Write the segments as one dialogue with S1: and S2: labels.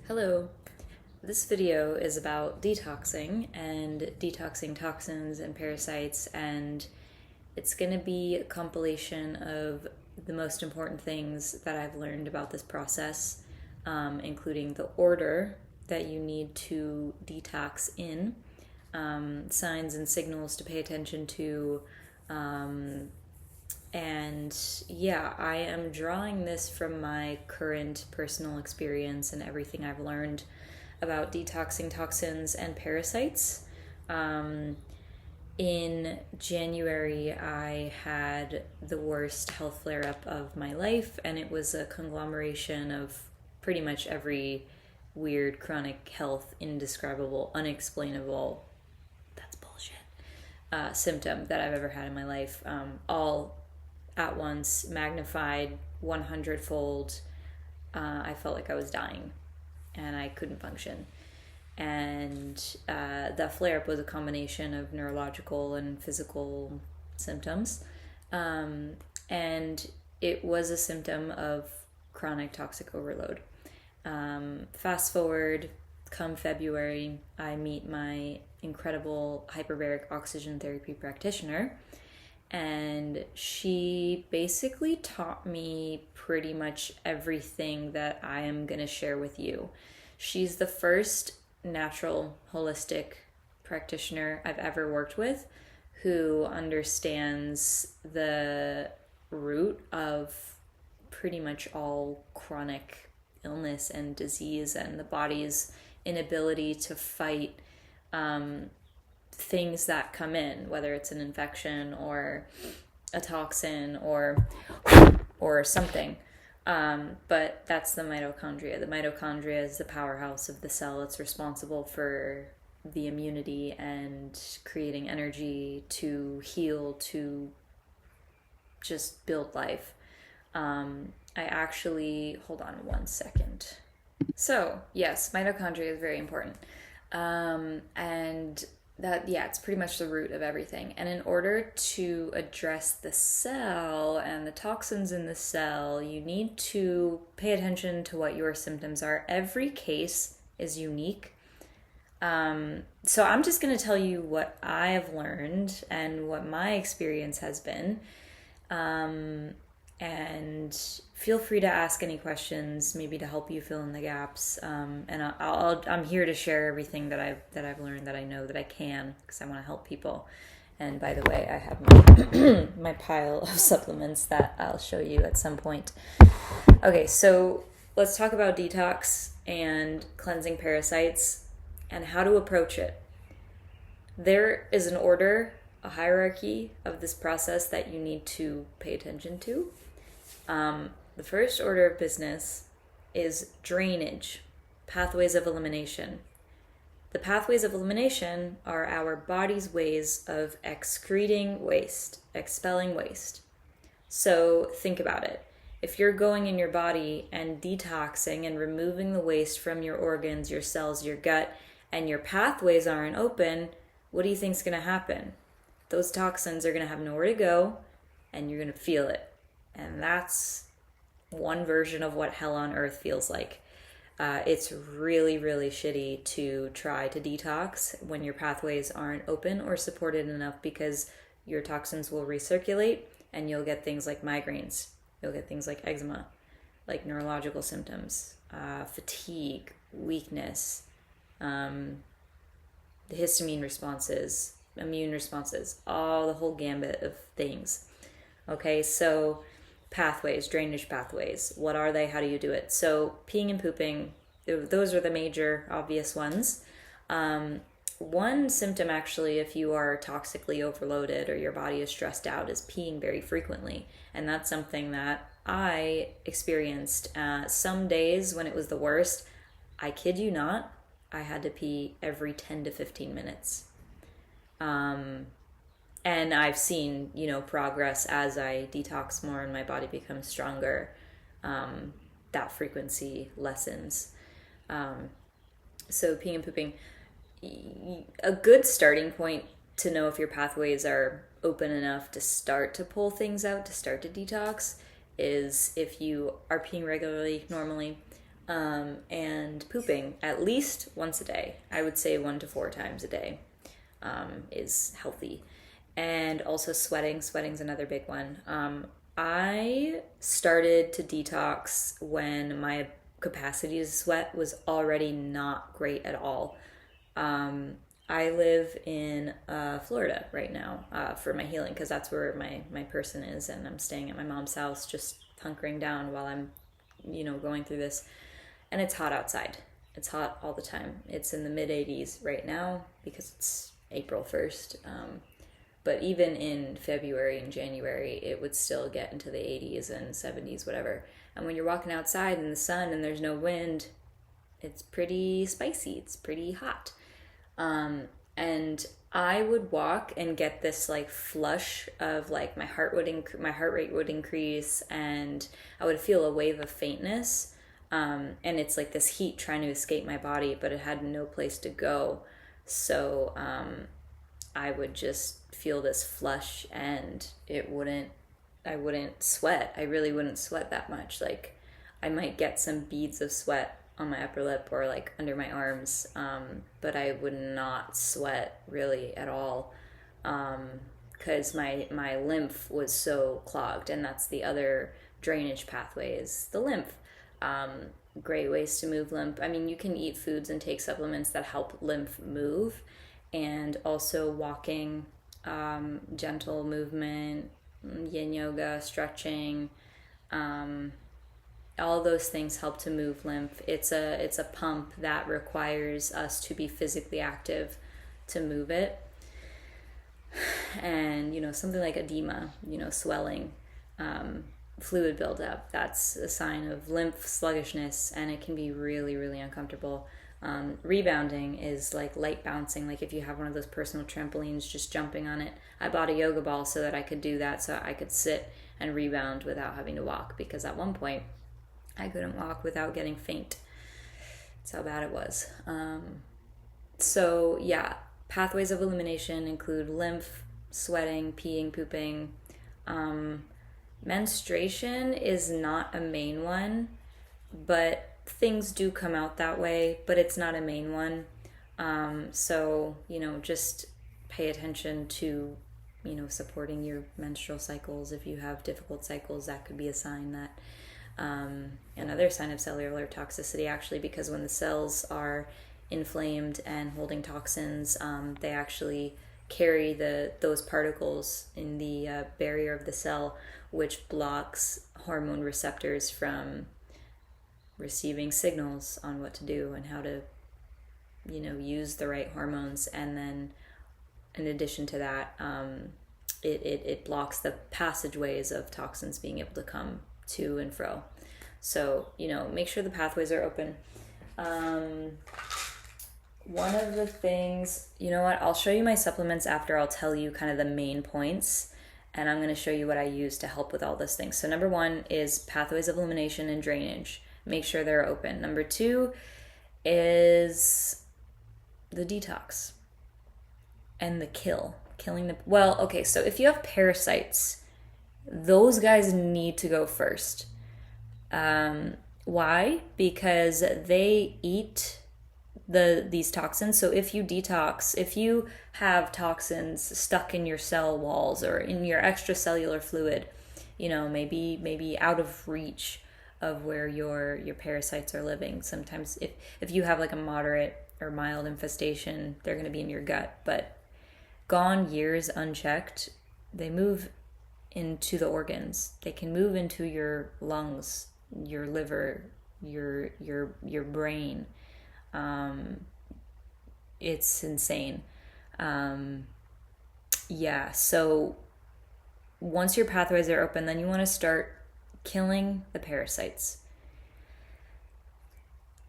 S1: Hello. This video is about detoxing and detoxing toxins and parasites, and it's going to be a compilation of the most important things that I've learned about this process, including the order that you need to detox in, signs and signals to pay attention to, and yeah, I am drawing this from my current personal experience and everything I've learned about detoxing toxins and parasites. In January, I had the worst health flare up of my life, and it was a conglomeration of pretty much every weird chronic health, indescribable, unexplainable, that's bullshit, symptom that I've ever had in my life, all at once, magnified 100-fold. I felt like I was dying and I couldn't function. And the flare up was a combination of neurological and physical symptoms. And it was a symptom of chronic toxic overload. Fast forward, come February, I meet my incredible hyperbaric oxygen therapy practitioner. And she basically taught me pretty much everything that I am going to share with you. She's the first natural holistic practitioner I've ever worked with who understands the root of pretty much all chronic illness and disease and the body's inability to fight things that come in, whether it's an infection or a toxin or something. But that's the mitochondria. The mitochondria is the powerhouse of the cell. It's responsible for the immunity and creating energy to heal, to just build life. I actually, hold on one second. So, yes, mitochondria is very important. And that, yeah, it's pretty much the root of everything. And in order to address the cell and the toxins in the cell, you need to pay attention to what your symptoms are. Every case is unique. So I'm just going to tell you what I have learned and what my experience has been. And feel free to ask any questions, maybe to help you fill in the gaps. And I'm here to share everything that I've learned, that I know that I can, because I want to help people. And by the way, I have my my pile of supplements that I'll show you at some point. Okay, so let's talk about detox and cleansing parasites and how to approach it. There is an order, a hierarchy of this process that you need to pay attention to. The first order of business is drainage, pathways of elimination. The pathways of elimination are our body's ways of excreting waste, expelling waste. So think about it. If you're going in your body and detoxing and removing the waste from your organs, your cells, your gut, and your pathways aren't open, what do you think is going to happen? Those toxins are going to have nowhere to go, and you're going to feel it. And that's one version of what hell on earth feels like. It's really, really shitty to try to detox when your pathways aren't open or supported enough, because your toxins will recirculate and you'll get things like migraines. You'll get things like eczema, like neurological symptoms, fatigue, weakness, the histamine responses, immune responses, all the whole gambit of things. Okay, so pathways, drainage pathways. What are they? How do you do it? So peeing and pooping, those are the major obvious ones. One symptom, actually, if you are toxically overloaded or your body is stressed out, is peeing very frequently. And that's something that I experienced. Some days when it was the worst, I kid you not, I had to pee every 10 to 15 minutes. And I've seen, progress as I detox more and my body becomes stronger. That frequency lessens. So peeing and pooping. A good starting point to know if your pathways are open enough to start to pull things out, to start to detox, is if you are peeing regularly, normally, and pooping at least once a day. I would say 1 to 4 times a day is healthy. And also sweating. Sweating's another big one. I started to detox when my capacity to sweat was already not great at all. I live in Florida right now for my healing, because that's where my person is, and I'm staying at my mom's house just hunkering down while I'm going through this. And it's hot outside. It's hot all the time. It's in the mid 80s right now because it's April 1st. But even in February and January, it would still get into the 80s and 70s, whatever. And when you're walking outside in the sun and there's no wind, it's pretty spicy. It's pretty hot. And I would walk and get this like flush of like my heart rate would increase, and I would feel a wave of faintness. And it's like this heat trying to escape my body, but it had no place to go. So I would just feel this flush, and I wouldn't sweat. I really wouldn't sweat that much. Like I might get some beads of sweat on my upper lip or like under my arms, but I would not sweat really at all, because my lymph was so clogged, and that's the other drainage pathway is the lymph. Great ways to move lymph. I mean, you can eat foods and take supplements that help lymph move, and also walking, gentle movement, yin yoga, stretching, all those things help to move lymph. It's a pump that requires us to be physically active to move it. And something like edema, swelling, fluid buildup, that's a sign of lymph sluggishness, and it can be really, really uncomfortable. Rebounding is like light bouncing, like if you have one of those personal trampolines, just jumping on it. I bought a yoga ball so that I could do that, so I could sit and rebound without having to walk, because at one point I couldn't walk without getting faint. That's how bad it was. So yeah, pathways of elimination include lymph, sweating, peeing, pooping. Menstruation is not a main one, but things do come out that way, but it's not a main one. So, just pay attention to, supporting your menstrual cycles. If you have difficult cycles, that could be a sign that, another sign of cellular toxicity, actually, because when the cells are inflamed and holding toxins, they actually carry those particles in the barrier of the cell, which blocks hormone receptors from receiving signals on what to do and how to use the right hormones. And then in addition to that, it blocks the passageways of toxins being able to come to and fro. So make sure the pathways are open. One of the things, I'll show you my supplements after. I'll tell you kind of the main points, and I'm going to show you what I use to help with all those things. So number 1 is pathways of elimination and drainage. Make sure they're open. Number 2 is the detox and the killing the, well, okay, so if you have parasites, those guys need to go first. Why? Because they eat these toxins. So if you detox, if you have toxins stuck in your cell walls or in your extracellular fluid, maybe out of reach of where your parasites are living. Sometimes if you have like a moderate or mild infestation, they're going to be in your gut, but gone years unchecked, they move into the organs. They can move into your lungs, your liver, your brain. It's insane. So once your pathways are open, then you want to start killing the parasites.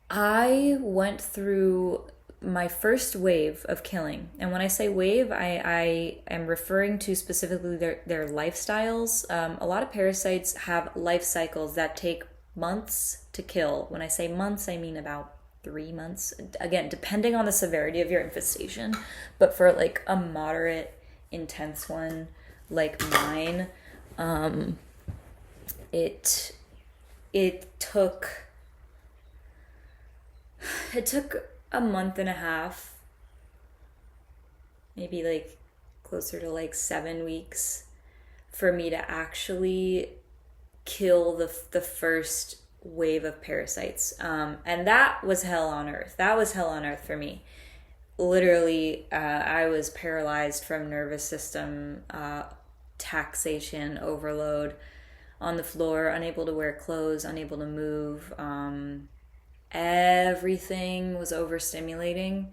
S1: I went through my first wave of killing, and when I say wave, I am referring to specifically their lifestyles. A lot of parasites have life cycles that take months to kill. When I say months, I mean about 3 months, again depending on the severity of your infestation, but for like a moderate intense one like mine, it took It took a month and a half, maybe like closer to like 7 weeks, for me to actually kill the first wave of parasites. And that was hell on earth. That was hell on earth for me. Literally, I was paralyzed from nervous system taxation overload, on the floor, unable to wear clothes, unable to move. Everything was overstimulating,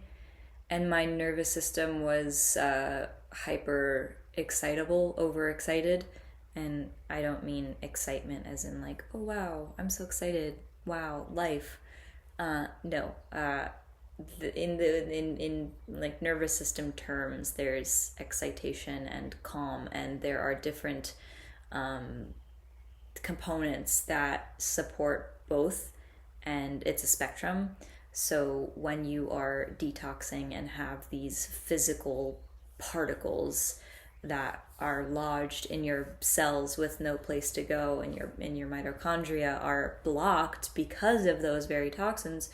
S1: and my nervous system was hyper excitable, overexcited. And I don't mean excitement as in like, oh wow, I'm so excited, wow, life. No. In like nervous system terms, there's excitation and calm, and there are different components that support both, and it's a spectrum. So when you are detoxing and have these physical particles that are lodged in your cells with no place to go, and your mitochondria are blocked because of those very toxins,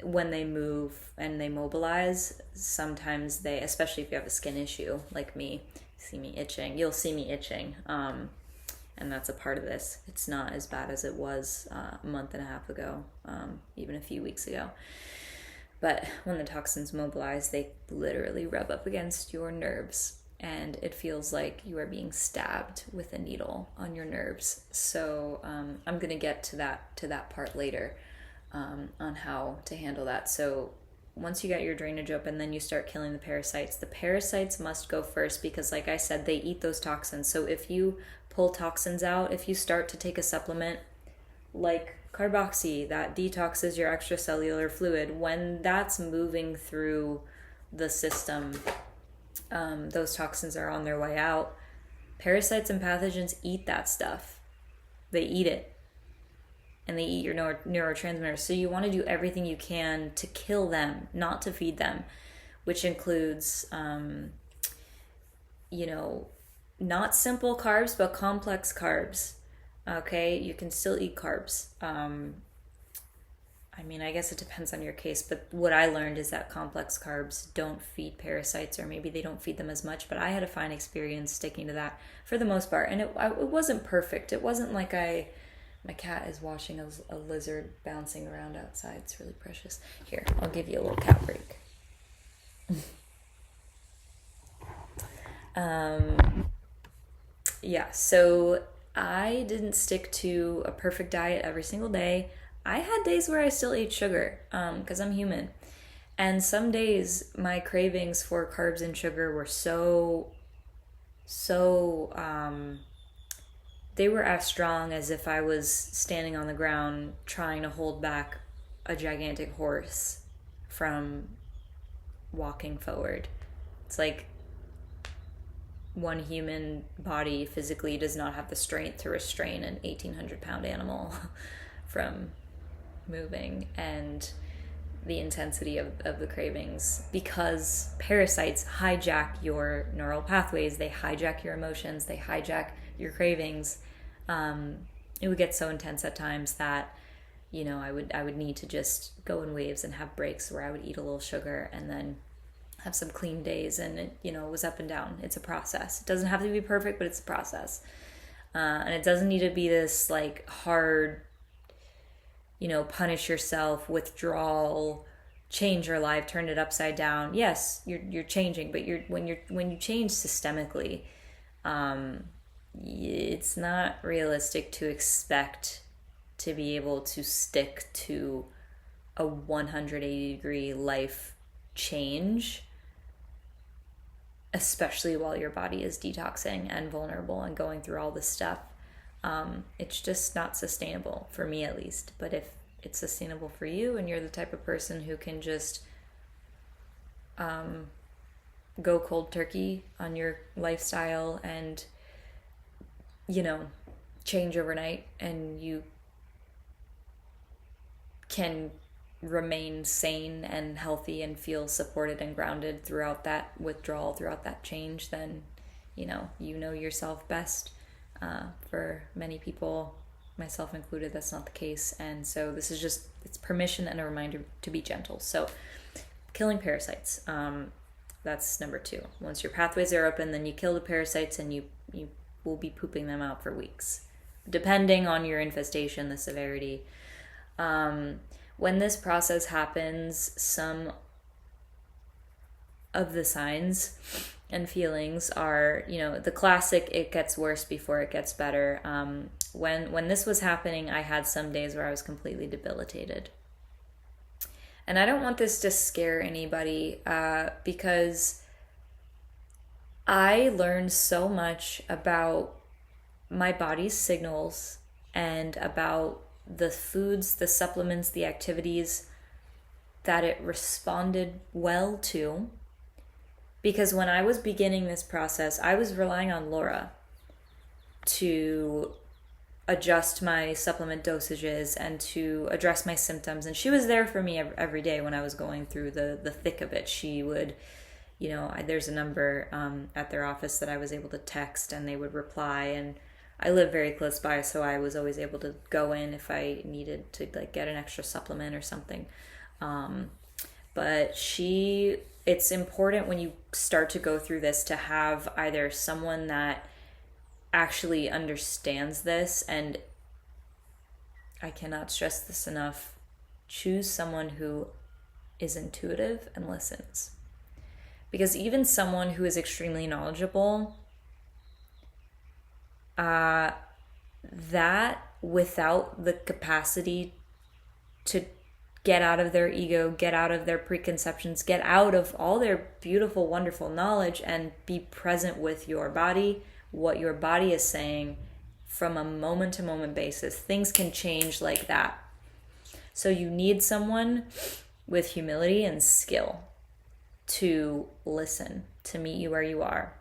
S1: when they move and they mobilize, sometimes they, especially if you have a skin issue like me, see me itching, you'll see me itching, and that's a part of this. It's not as bad as it was a month and a half ago, even a few weeks ago. But when the toxins mobilize, they literally rub up against your nerves, and it feels like you are being stabbed with a needle on your nerves. So I'm gonna get to that part later, on how to handle that. So once you get your drainage open, then you start killing the parasites. The parasites must go first because, like I said, they eat those toxins. So if you pull toxins out, if you start to take a supplement like carboxy that detoxes your extracellular fluid, when that's moving through the system, those toxins are on their way out. Parasites and pathogens eat that stuff. They eat it. And they eat your neurotransmitters. So you want to do everything you can to kill them, not to feed them, which includes, not simple carbs, but complex carbs. Okay, you can still eat carbs. I guess it depends on your case, but what I learned is that complex carbs don't feed parasites, or maybe they don't feed them as much, but I had a fine experience sticking to that for the most part. And it wasn't perfect. It wasn't like my cat is watching a lizard bouncing around outside. It's really precious. Here, I'll give you a little cat break. So I didn't stick to a perfect diet every single day. I had days where I still ate sugar, because I'm human. And some days my cravings for carbs and sugar were so they were as strong as if I was standing on the ground trying to hold back a gigantic horse from walking forward. It's like one human body physically does not have the strength to restrain an 1,800-pound animal from moving, and the intensity of the cravings, because parasites hijack your neural pathways, they hijack your emotions, they hijack your cravings. It would get so intense at times that I would need to just go in waves and have breaks where I would eat a little sugar and then have some clean days, and it was up and down. It's a process. It doesn't have to be perfect, but it's a process, and it doesn't need to be this like hard, punish yourself, withdrawal, change your life, turn it upside down. Yes, you're changing, but when you change systemically, it's not realistic to expect to be able to stick to a 180-degree life change, especially while your body is detoxing and vulnerable and going through all this stuff. It's just not sustainable for me, at least. But if it's sustainable for you and you're the type of person who can just go cold turkey on your lifestyle and change overnight, and you can remain sane and healthy and feel supported and grounded throughout that withdrawal, throughout that change, then you know yourself best. For many people, myself included, that's not the case. And so this is just, it's permission and a reminder to be gentle. So killing parasites, that's number 2. Once your pathways are open, then you kill the parasites, and you will be pooping them out for weeks, depending on your infestation, the severity. When this process happens, some of the signs and feelings are, the classic, it gets worse before it gets better. When this was happening, I had some days where I was completely debilitated. And I don't want this to scare anybody, because I learned so much about my body's signals and about the foods, the supplements, the activities that it responded well to. Because when I was beginning this process, I was relying on Laura to adjust my supplement dosages and to address my symptoms. And she was there for me every day when I was going through the thick of it. She would, there's a number at their office that I was able to text, and they would reply. And I live very close by, so I was always able to go in if I needed to get an extra supplement or something. But it's important when you start to go through this to have either someone that actually understands this, and I cannot stress this enough, choose someone who is intuitive and listens. Because even someone who is extremely knowledgeable, that without the capacity to get out of their ego, get out of their preconceptions, get out of all their beautiful, wonderful knowledge, and be present with your body, what your body is saying from a moment-to-moment basis. Things can change like that. So you need someone with humility and skill to listen, to meet you where you are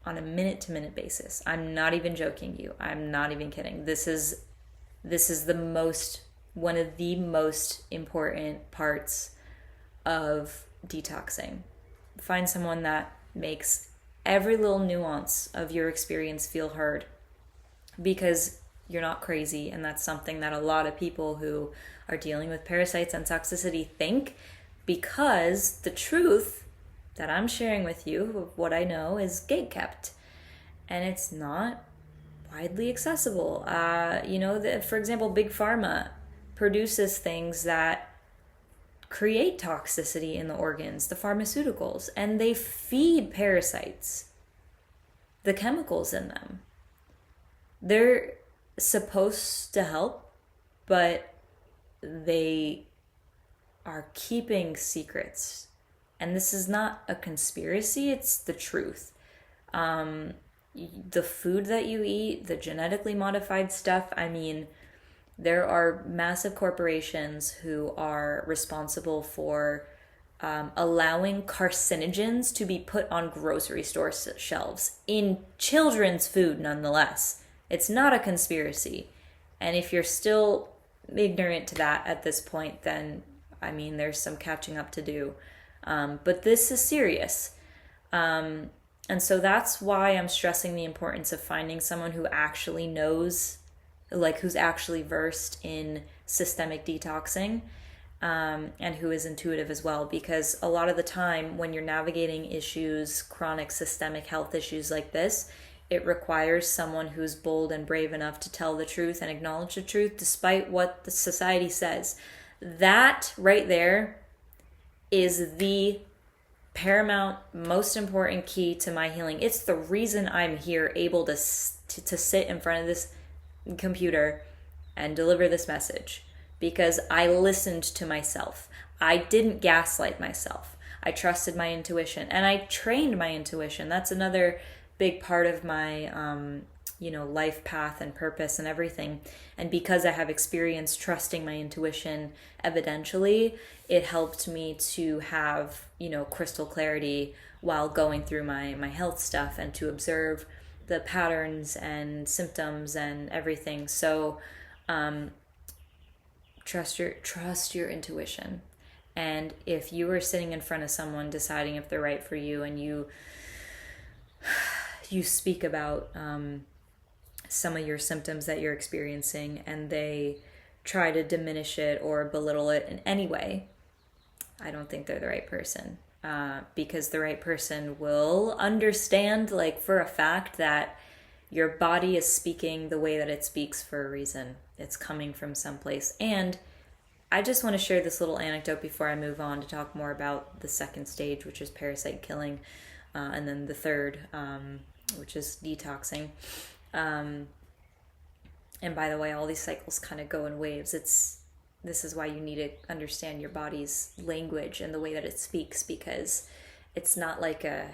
S1: on a minute-to-minute basis. I'm not even joking you. I'm not even kidding. This is one of the most important parts of detoxing. Find someone that makes every little nuance of your experience feel heard, because you're not crazy. And that's something that a lot of people who are dealing with parasites and toxicity think, because the truth that I'm sharing with you of what I know is gatekept, and it's not widely accessible. For example, Big Pharma produces things that create toxicity in the organs, the pharmaceuticals, and they feed parasites the chemicals in them. They're supposed to help, but they are keeping secrets. And this is not a conspiracy, it's the truth. The food that you eat, the genetically modified stuff, there are massive corporations who are responsible for allowing carcinogens to be put on grocery store shelves in children's food nonetheless. It's not a conspiracy. And if you're still ignorant to that at this point, then, there's some catching up to do. But this is serious. And so that's why I'm stressing the importance of finding someone who actually knows, who's actually versed in systemic detoxing, and who is intuitive as well. Because a lot of the time when you're navigating issues, chronic systemic health issues like this, it requires someone who's bold and brave enough to tell the truth and acknowledge the truth despite what the society says. That right there is the paramount, most important key to my healing. It's the reason I'm here, able to sit in front of this computer and deliver this message, because I listened to myself. I didn't gaslight myself. I trusted my intuition, and I trained my intuition. That's another big part of my life path and purpose and everything. And because I have experience trusting my intuition evidentially, it helped me to have crystal clarity while going through my health stuff, and to observe the patterns and symptoms and everything. So trust your intuition. And if you are sitting in front of someone deciding if they're right for you, and you speak about some of your symptoms that you're experiencing and they try to diminish it or belittle it in any way, I don't think they're the right person. Because the right person will understand, like, for a fact that your body is speaking the way that it speaks for a reason. It's coming from someplace. And I just want to share this little anecdote before I move on to talk more about the second stage, which is parasite killing, and then the third, which is detoxing. And by the way, all these cycles kind of go in waves. This is why you need to understand your body's language and the way that it speaks, because it's not like a,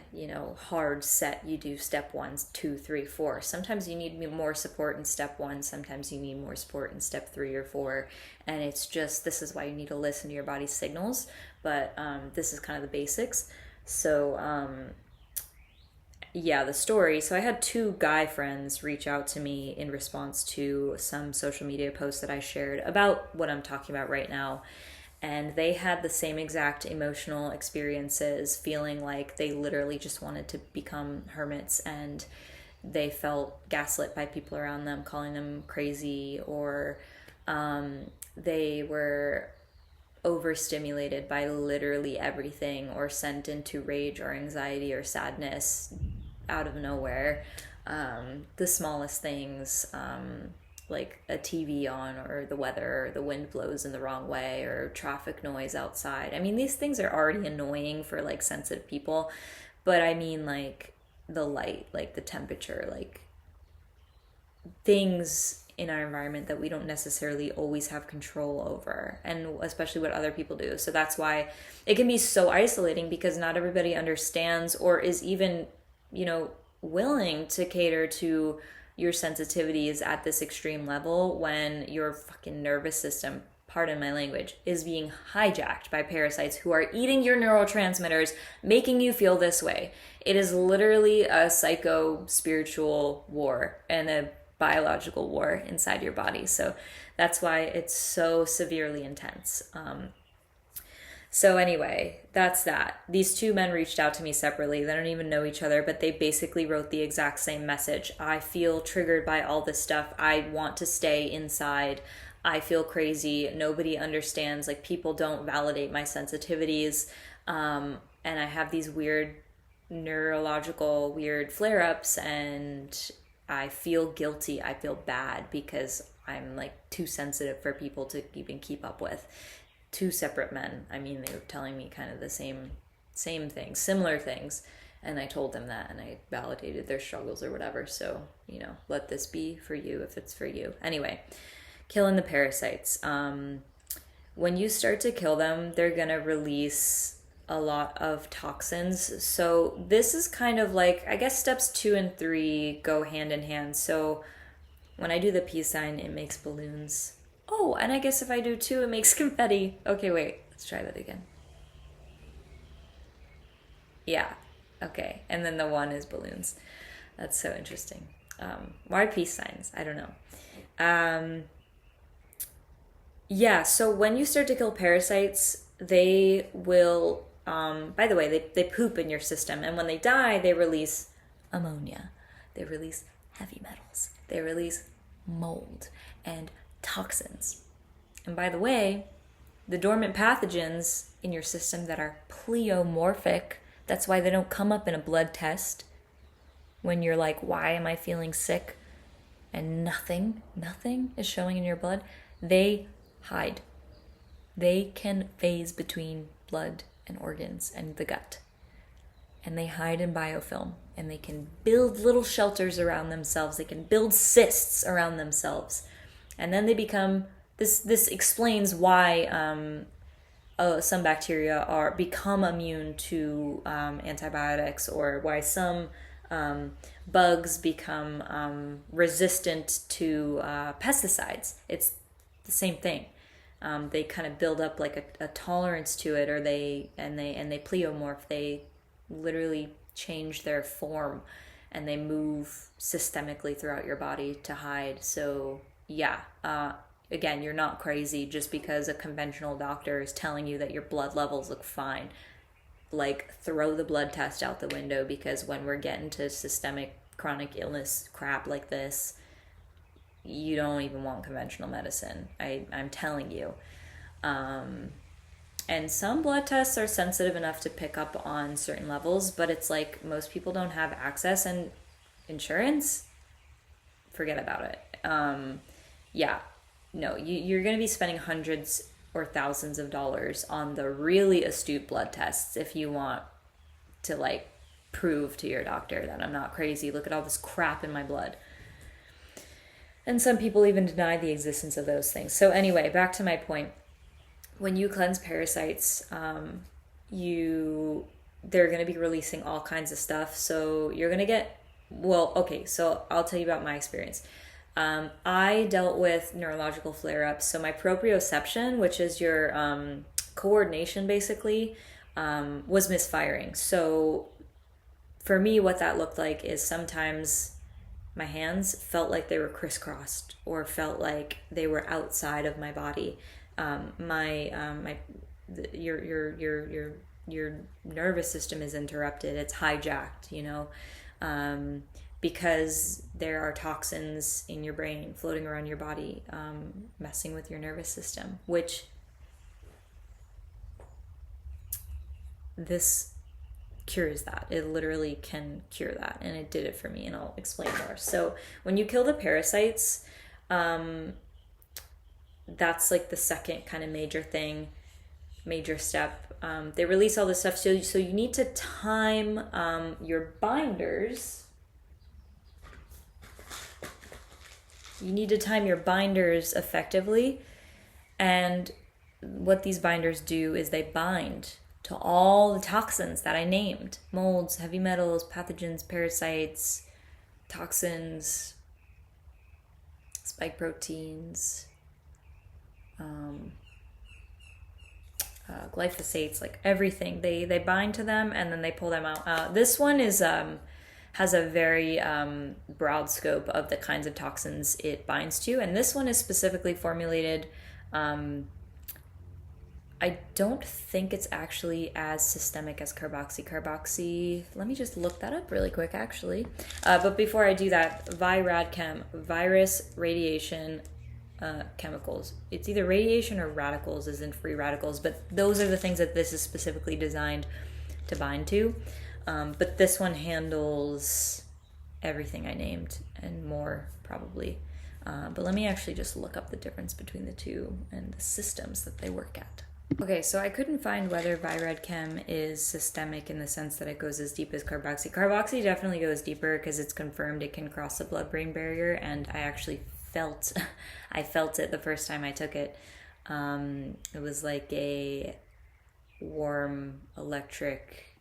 S1: hard set. You do step 1, 2, 3, 4. Sometimes you need more support in step 1. Sometimes you need more support in step 3 or 4. And it's just, this is why you need to listen to your body's signals. But this is kind of the basics. So, the story. So I had 2 guy friends reach out to me in response to some social media posts that I shared about what I'm talking about right now. And they had the same exact emotional experiences, feeling like they literally just wanted to become hermits, and they felt gaslit by people around them, calling them crazy, or they were overstimulated by literally everything, or sent into rage or anxiety or sadness out of nowhere. The smallest things, like a TV on, or the weather, or the wind blows in the wrong way, or traffic noise outside. I mean, these things are already annoying for like sensitive people, but I mean, like the light, like the temperature, like things in our environment that we don't necessarily always have control over, and especially what other people do. So that's why it can be so isolating, because not everybody understands or is even, willing to cater to your sensitivities at this extreme level, when your fucking nervous system, pardon my language, is being hijacked by parasites who are eating your neurotransmitters, making you feel this way. It is literally a psycho-spiritual war and a biological war inside your body. So that's why it's so severely intense. So anyway, that's that. These 2 men reached out to me separately. They don't even know each other, but they basically wrote the exact same message. I feel triggered by all this stuff. I want to stay inside. I feel crazy. Nobody understands. Like, people don't validate my sensitivities. And I have these weird neurological weird flare-ups, and I feel guilty. I feel bad because I'm like too sensitive for people to even keep up with. 2 separate men. I mean, they were telling me kind of the same things, similar things. And I told them that, and I validated their struggles or whatever. So, let this be for you if it's for you. Anyway, killing the parasites. When you start to kill them, they're going to release a lot of toxins. So this is kind of like, I guess steps 2 and 3 go hand in hand. So when I do the peace sign, it makes balloons. Oh, and I guess if I do 2, it makes confetti. Okay, wait. Let's try that again. Yeah. Okay. And then the 1 is balloons. That's so interesting. Why peace signs? I don't know. So when you start to kill parasites, they will, by the way, they poop in your system. And when they die, they release ammonia. They release heavy metals. They release mold and toxins. And by the way, the dormant pathogens in your system that are pleomorphic, that's why they don't come up in a blood test when you're like, why am I feeling sick? And nothing is showing in your blood. They hide. They can phase between blood and organs and the gut. And they hide in biofilm. And they can build little shelters around themselves. They can build cysts around themselves. And then they become, this explains why some bacteria become immune to antibiotics, or why some bugs become resistant to pesticides. It's the same thing. They kind of build up like a tolerance to it, or they pleomorph. They literally change their form, and they move systemically throughout your body to hide. So again, you're not crazy just because a conventional doctor is telling you that your blood levels look fine. Like, throw the blood test out the window, because when we're getting to systemic chronic illness crap like this, you don't even want conventional medicine. I'm telling you. And some blood tests are sensitive enough to pick up on certain levels, but it's like most people don't have access and insurance. Forget about it. Yeah, no, you're going to be spending hundreds or thousands of dollars on the really astute blood tests if you want to like prove to your doctor that I'm not crazy. Look at all this crap in my blood. And some people even deny the existence of those things. So anyway, back to my point. When you cleanse parasites, they're going to be releasing all kinds of stuff. So you're going to get, well, okay, so I'll tell you about my experience. I dealt with neurological flare-ups. So my proprioception, which is your coordination basically, was misfiring. So for me, what that looked like is sometimes my hands felt like they were crisscrossed or felt like they were outside of my body. Your nervous system is interrupted. It's hijacked, because there are toxins in your brain floating around your body, messing with your nervous system, which this cures that. It literally can cure that, and it did it for me, and I'll explain more. So when you kill the parasites, that's like the second kind of major step. They release all this stuff, so you need to time your binders. You need to time your binders effectively, and what these binders do is they bind to all the toxins that I named: molds, heavy metals, pathogens, parasites, toxins, spike proteins, glyphosates, like everything. They bind to them and then they pull them out. This one is has a very broad scope of the kinds of toxins it binds to, and this one is specifically formulated. I don't think it's actually as systemic as carboxy. Let me just look that up really quick, actually. But before I do that, VIRADChem, virus, radiation, chemicals. It's either radiation or radicals, as in free radicals, but those are the things that this is specifically designed to bind to. But this one handles everything I named and more, probably. But let me actually just look up the difference between the two and the systems that they work at. Okay, so I couldn't find whether VIRADChem is systemic in the sense that it goes as deep as carboxy. Carboxy definitely goes deeper because it's confirmed it can cross the blood-brain barrier, and I actually felt it the first time I took it. It was like a warm, electric,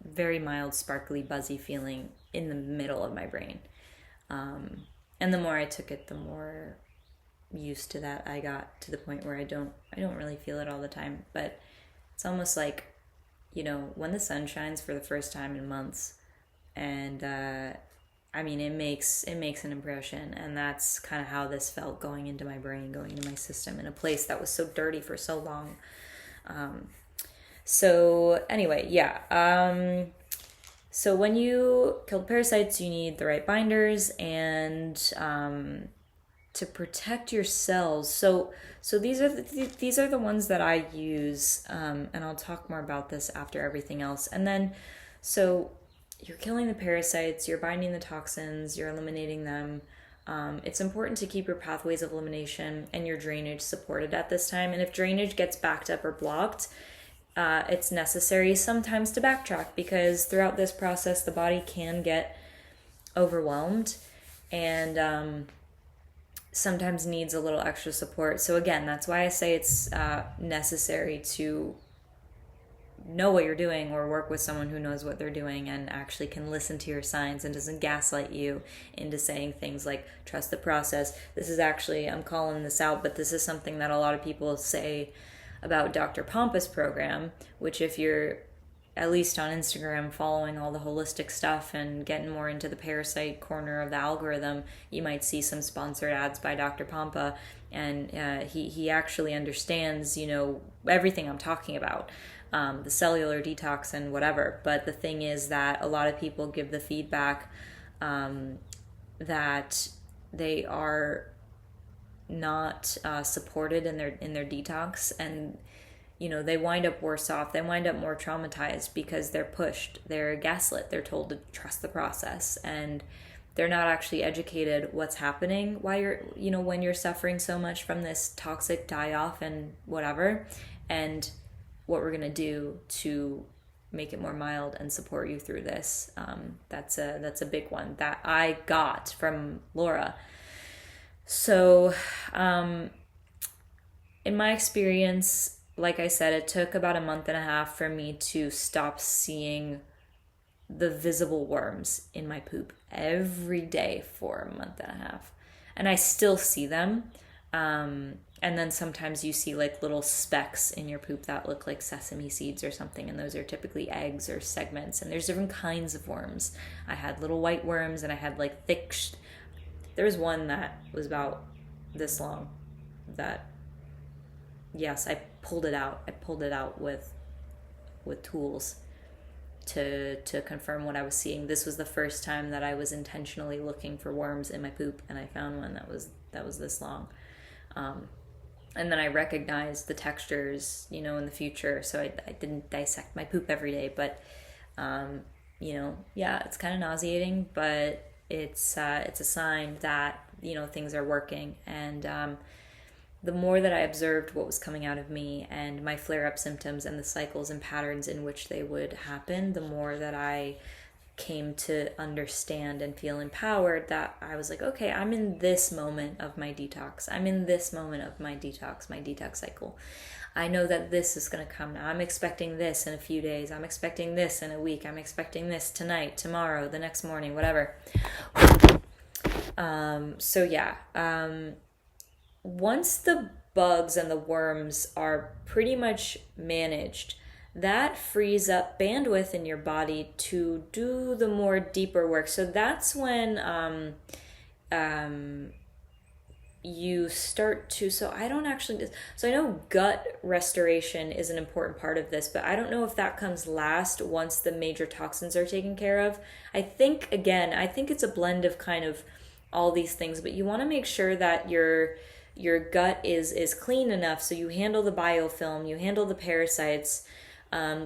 S1: very mild, sparkly, buzzy feeling in the middle of my brain. And the more I took it, the more used to that I got, to the point where I don't really feel it all the time. But it's almost like, when the sun shines for the first time in months, and it makes an impression, and that's kind of how this felt, going into my brain, going into my system, in a place that was so dirty for so long. So anyway, yeah. So when you kill parasites, you need the right binders and to protect your cells. So these are the ones that I use, and I'll talk more about this after everything else. And then, so you're killing the parasites, you're binding the toxins, you're eliminating them. It's important to keep your pathways of elimination and your drainage supported at this time. And if drainage gets backed up or blocked, it's necessary sometimes to backtrack, because throughout this process, the body can get overwhelmed and sometimes needs a little extra support. So again, that's why I say it's necessary to know what you're doing, or work with someone who knows what they're doing and actually can listen to your signs and doesn't gaslight you into saying things like, trust the process. This is actually, I'm calling this out, but this is something that a lot of people say about Dr. Pompa's program, which, if you're at least on Instagram following all the holistic stuff and getting more into the parasite corner of the algorithm, you might see some sponsored ads by Dr. Pompa, and he actually understands, everything I'm talking about, the cellular detox and whatever. But the thing is that a lot of people give the feedback that they are not supported in their detox, and they wind up worse off. They wind up more traumatized because they're pushed, they're gaslit, they're told to trust the process, and they're not actually educated what's happening while when you're suffering so much from this toxic die-off and whatever, and what we're going to do to make it more mild and support you through this. That's a big one that I got from Laura. So in my experience, like I said, it took about a month and a half for me to stop seeing the visible worms in my poop every day for a month and a half. And I still see them. And then sometimes you see like little specks in your poop that look like sesame seeds or something. And those are typically eggs or segments. And there's different kinds of worms. I had little white worms, and I had like thick... There was one that was about this long that, yes, I pulled it out. I pulled it out with tools to confirm what I was seeing. This was the first time that I was intentionally looking for worms in my poop, and I found one that was this long. And then I recognized the textures, in the future. So I didn't dissect my poop every day, but it's kind of nauseating, but it's a sign that things are working. And the more that I observed what was coming out of me and my flare-up symptoms and the cycles and patterns in which they would happen, the more that I came to understand and feel empowered, that I was like, okay, I'm in this moment of my detox. I'm in this moment of my detox cycle. I know that this is going to come now. I'm expecting this in a few days. I'm expecting this in a week. I'm expecting this tonight, tomorrow, the next morning, whatever. Once the bugs and the worms are pretty much managed, that frees up bandwidth in your body to do the more deeper work. So that's when you start to, I know gut restoration is an important part of this, but I don't know if that comes last once the major toxins are taken care of. I think it's a blend of kind of all these things, but you want to make sure that your gut is clean enough so you handle the biofilm, you handle the parasites,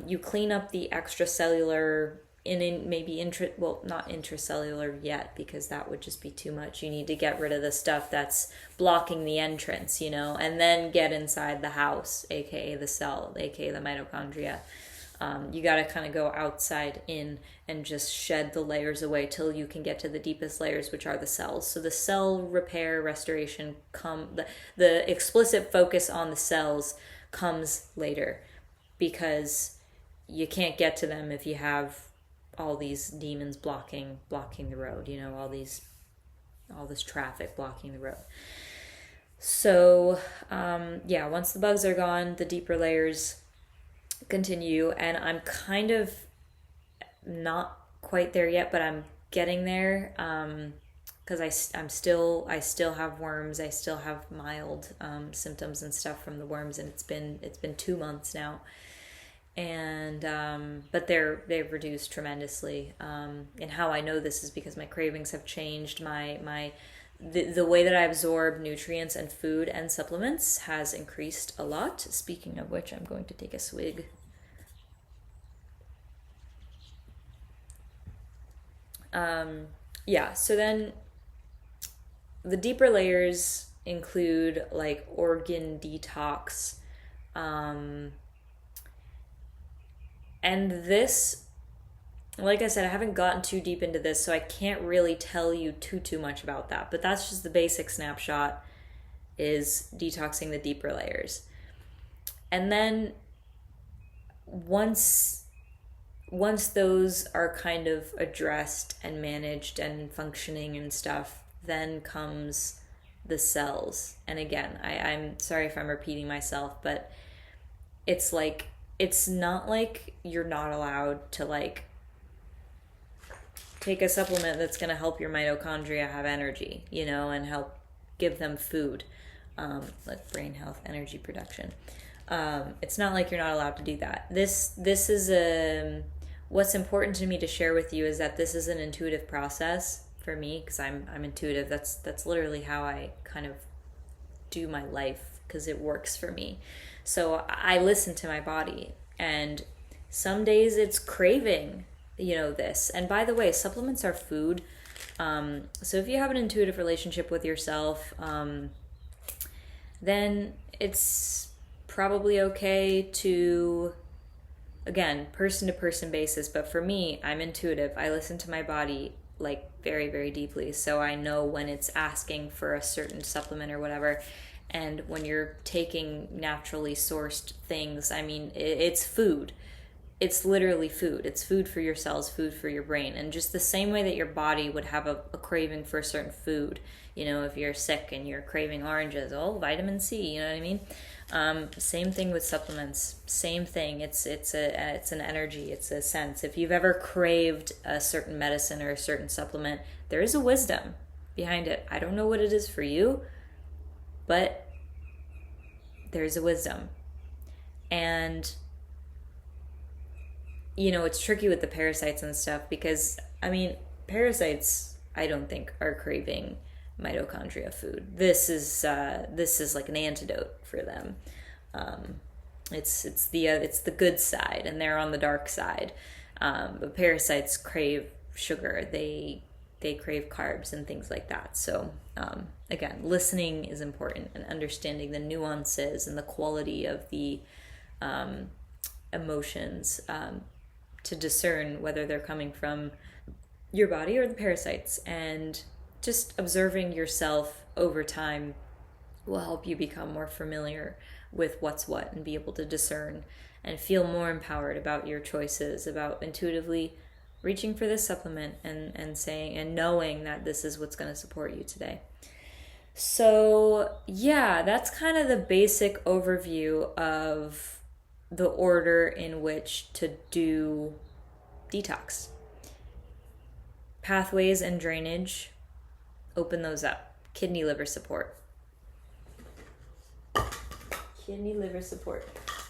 S1: you clean up the extracellular, not intracellular yet, because that would just be too much. You need to get rid of the stuff that's blocking the entrance, and then get inside the house, aka the cell, aka the mitochondria. You got to kind of go outside in and just shed the layers away till you can get to the deepest layers, which are the cells. So the cell repair, restoration, the explicit focus on the cells comes later, because you can't get to them if you have all these demons blocking the road, all this traffic blocking the road. So once the bugs are gone, the deeper layers continue, and I'm kind of not quite there yet, but I'm getting there, because I still have worms. I still have mild symptoms and stuff from the worms, and it's been 2 months now. And but they've reduced tremendously. And how I know this is because my cravings have changed. The way that I absorb nutrients and food and supplements has increased a lot. Speaking of which, I'm going to take a swig. So then the deeper layers include like organ detox, and this, like I said, I haven't gotten too deep into this, so I can't really tell you too much about that. But that's just the basic snapshot, is detoxing the deeper layers. And then once those are kind of addressed and managed and functioning and stuff, then comes the cells. And again, I'm sorry if I'm repeating myself, but it's not like you're not allowed to like take a supplement that's going to help your mitochondria have energy, and help give them food, like brain health, energy production. It's not like you're not allowed to do that. This is what's important to me to share with you is that this is an intuitive process for me, because I'm intuitive. That's literally how I kind of do my life, because it works for me. So I listen to my body, and some days it's craving, this. And by the way, supplements are food. So if you have an intuitive relationship with yourself, then it's probably okay to, again, person to person basis. But for me, I'm intuitive. I listen to my body like very, very deeply. So I know when it's asking for a certain supplement or whatever. And when you're taking naturally sourced things, I mean, it's food. It's literally food. It's food for your cells, food for your brain. And just the same way that your body would have a craving for a certain food, if you're sick and you're craving oranges, vitamin C, you know what I mean? Same thing with supplements. Same thing. It's an energy. It's a sense. If you've ever craved a certain medicine or a certain supplement, there is a wisdom behind it. I don't know what it is for you, but there's a wisdom. And it's tricky with the parasites and stuff, because parasites, I don't think, are craving mitochondria food. This is like an antidote for them. It's the good side, and they're on the dark side. But parasites crave sugar. They crave carbs and things like that. So again, listening is important, and understanding the nuances and the quality of the emotions to discern whether they're coming from your body or the parasites. And just observing yourself over time will help you become more familiar with what's what, and be able to discern and feel more empowered about your choices, about intuitively reaching for this supplement and saying and knowing that this is what's going to support you today. So yeah, that's kind of the basic overview of the order in which to do detox. Pathways and drainage, open those up. Kidney liver support.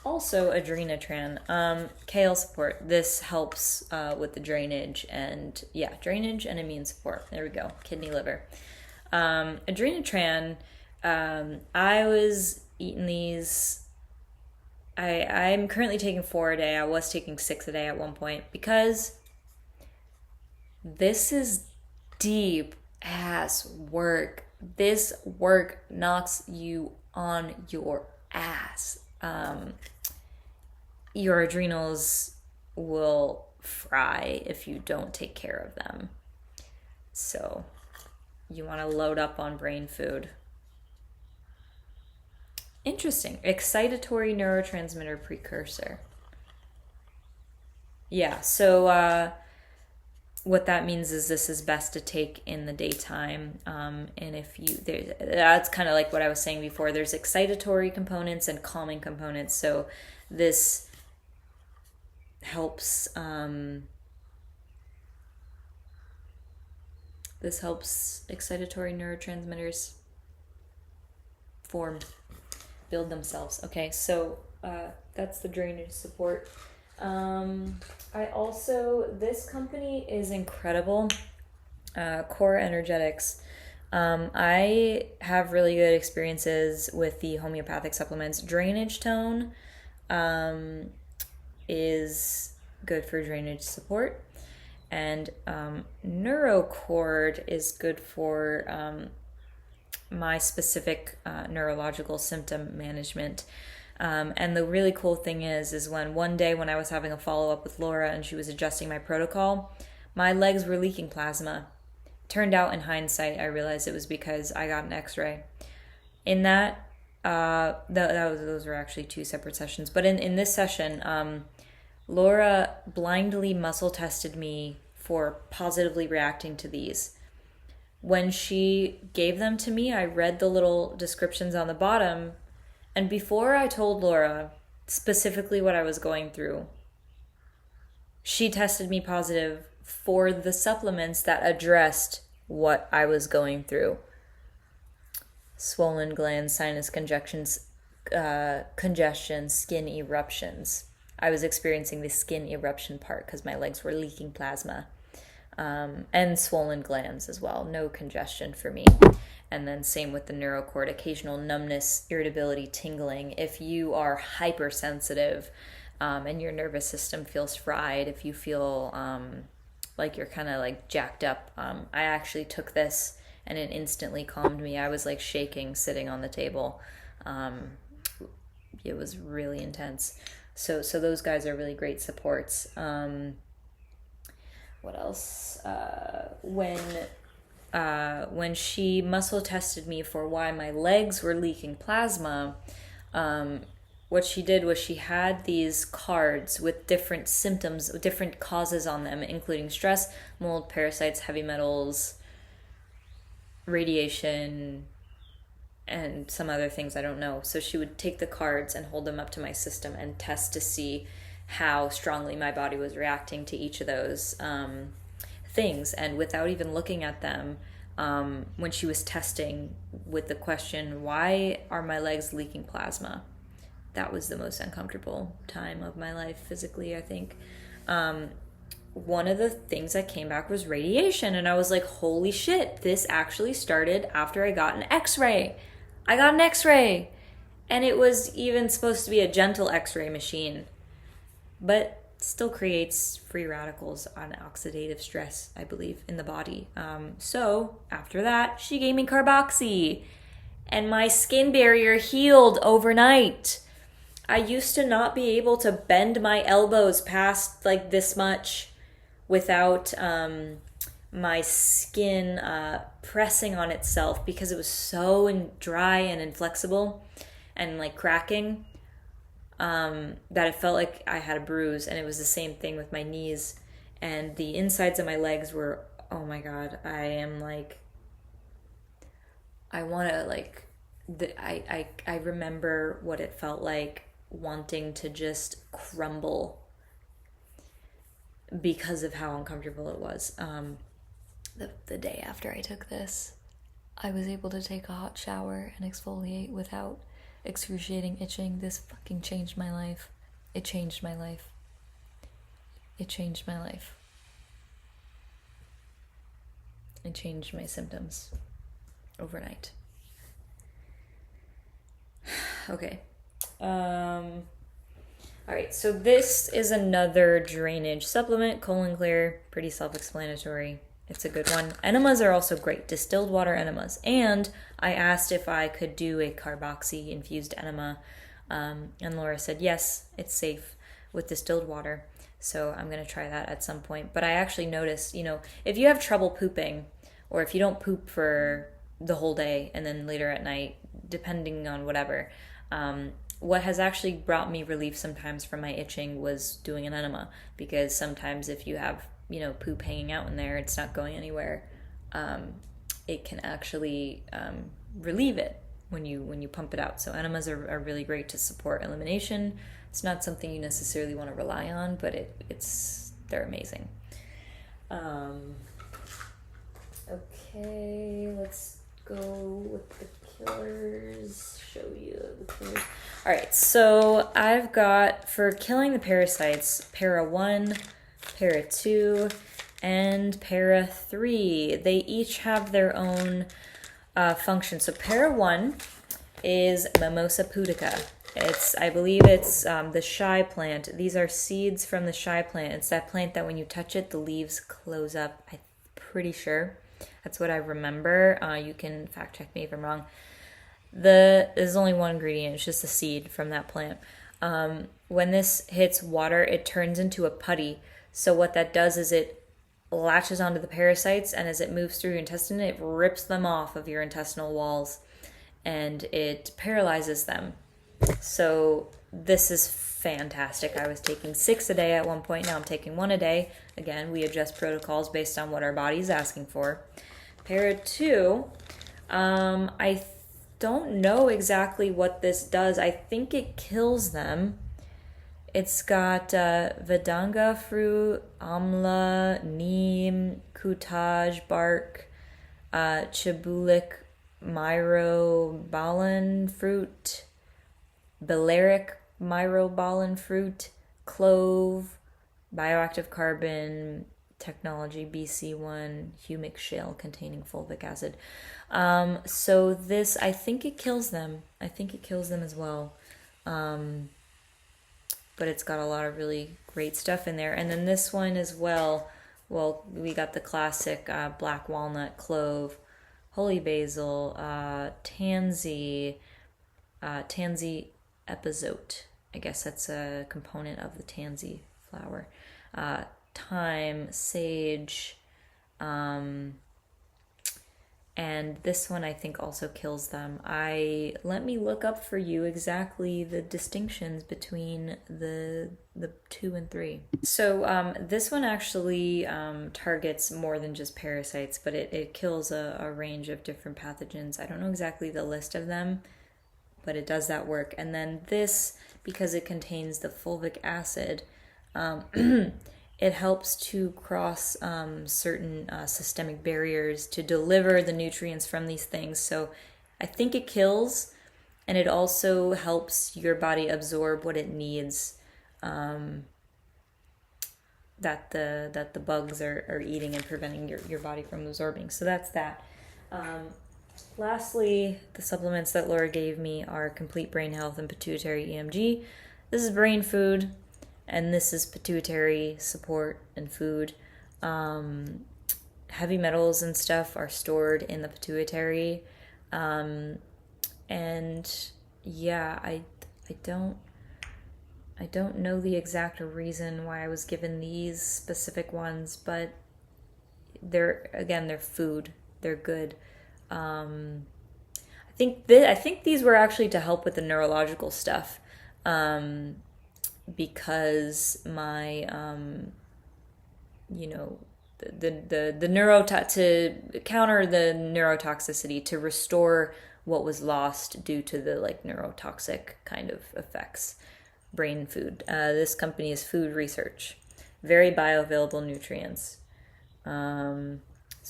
S1: Also adrenotran. Kale support. This helps with the drainage and immune support. There we go. Kidney liver. Adrenotran, I was eating these. I'm currently taking 4 a day. I was taking 6 a day at one point, because this is deep ass work. This work knocks you on your ass. Your adrenals will fry if you don't take care of them. So you want to load up on brain food. Interesting. Excitatory neurotransmitter precursor. Yeah, so what that means is this is best to take in the daytime. And that's kind of like what I was saying before. There's excitatory components and calming components. So this helps excitatory neurotransmitters build themselves. Okay, so that's the drainage support. This company is incredible. Core Energetics. I have really good experiences with the homeopathic supplements. Drainage Tone is good for drainage support, and Neurocord is good for my specific neurological symptom management. And the really cool thing is when one day when I was having a follow-up with Laura and she was adjusting my protocol, my legs were leaking plasma. Turned out in hindsight, I realized it was because I got an x-ray. In that, those were actually 2 separate sessions. But in this session, Laura blindly muscle tested me for positively reacting to these. When she gave them to me, I read the little descriptions on the bottom, and before I told Laura specifically what I was going through, she tested me positive for the supplements that addressed what I was going through. Swollen glands, sinus congestion, skin eruptions. I was experiencing the skin eruption part because my legs were leaking plasma. and swollen glands as well. No congestion for me. And then same with the neurocord, occasional numbness, irritability, tingling. If you are hypersensitive and your nervous system feels fried, if you feel like you're kind of like jacked up, I actually took this and it instantly calmed me. I was like shaking sitting on the table. It was really intense. So those guys are really great supports. What else? When she muscle tested me for why my legs were leaking plasma, what she did was she had these cards with different symptoms, different causes on them, including stress, mold, parasites, heavy metals, radiation, and some other things I don't know. So she would take the cards and hold them up to my system and test to see how strongly my body was reacting to each of those things. And without even looking at them, when she was testing with the question, why are my legs leaking plasma? That was the most uncomfortable time of my life physically, I think. One of the things that came back was radiation. And I was like, holy shit, this actually started after I got an x-ray. I got an x-ray. And it was even supposed to be a gentle x-ray machine. But still creates free radicals on oxidative stress, I believe, in the body. So after that, she gave me carboxy. And my skin barrier healed overnight. I used to not be able to bend my elbows past like this much without my skin pressing on itself because it was so dry and inflexible and like cracking that it felt like I had a bruise. And it was the same thing with my knees, and the insides of my legs were, oh my god, I remember what it felt like wanting to just crumble because of how uncomfortable it was. The day after I took this, I was able to take a hot shower and exfoliate without excruciating itching. This fucking changed my life. It changed my life. It changed my life. It changed my symptoms overnight. Okay. Alright, so this is another drainage supplement, Colon Clear, pretty self-explanatory. It's a good one. Enemas are also great, distilled water enemas. And I asked if I could do a carboxy infused enema, and Laura said yes, it's safe with distilled water. So I'm going to try that at some point. But I actually noticed, if you have trouble pooping, or if you don't poop for the whole day and then later at night, depending on whatever, what has actually brought me relief sometimes from my itching was doing an enema, because sometimes if you have poop hanging out in there, it's not going anywhere. It can actually relieve it when you pump it out. So enemas are really great to support elimination. It's not something you necessarily want to rely on, but they're amazing. Okay, let's go with the killers. Show you the killers. All right, so I've got, for killing the parasites, Para 1, Para 2, and Para 3. They each have their own function. So Para 1 is Mimosa pudica. I believe it's the shy plant. These are seeds from the shy plant. It's that plant that when you touch it, the leaves close up. I'm pretty sure. That's what I remember. You can fact check me if I'm wrong. There's only one ingredient. It's just a seed from that plant. When this hits water, it turns into a putty. So what that does is it latches onto the parasites, and as it moves through your intestine, it rips them off of your intestinal walls, and it paralyzes them. So this is fantastic. I was taking 6 a day at one point. Now I'm taking 1 a day. Again, we adjust protocols based on what our body's asking for. Para 2, I don't know exactly what this does. I think it kills them. It's got Vedanga fruit, amla, neem, kutaj bark, chabulic myrobalan fruit, balearic myrobalan fruit, clove, bioactive carbon, technology, BC1 humic shale containing fulvic acid. So this, I think it kills them. I think it kills them as well. But it's got a lot of really great stuff in there. And then this one as well, we got the classic black walnut, clove, holy basil, tansy epizote. I guess that's a component of the tansy flower. Thyme, sage, and this one I think also kills them. Let me look up for you exactly the distinctions between the 2 and 3. So this one actually targets more than just parasites, but it kills a range of different pathogens. I don't know exactly the list of them, but it does that work. And then this, because it contains the fulvic acid, it helps to cross certain systemic barriers to deliver the nutrients from these things. So I think it kills, and it also helps your body absorb what it needs, that the bugs are eating and preventing your body from absorbing. So that's that. Lastly, the supplements that Laura gave me are Complete Brain Health and Pituitary EMG. This is brain food, and this is pituitary support and food. Heavy metals and stuff are stored in the pituitary. And yeah, I don't know the exact reason why I was given these specific ones, but they're food. They're good. I think these were actually to help with the neurological stuff. Because my to counter the neurotoxicity, to restore what was lost due to the neurotoxic kind of effects. Brain food. This company is Food Research. Very bioavailable nutrients. So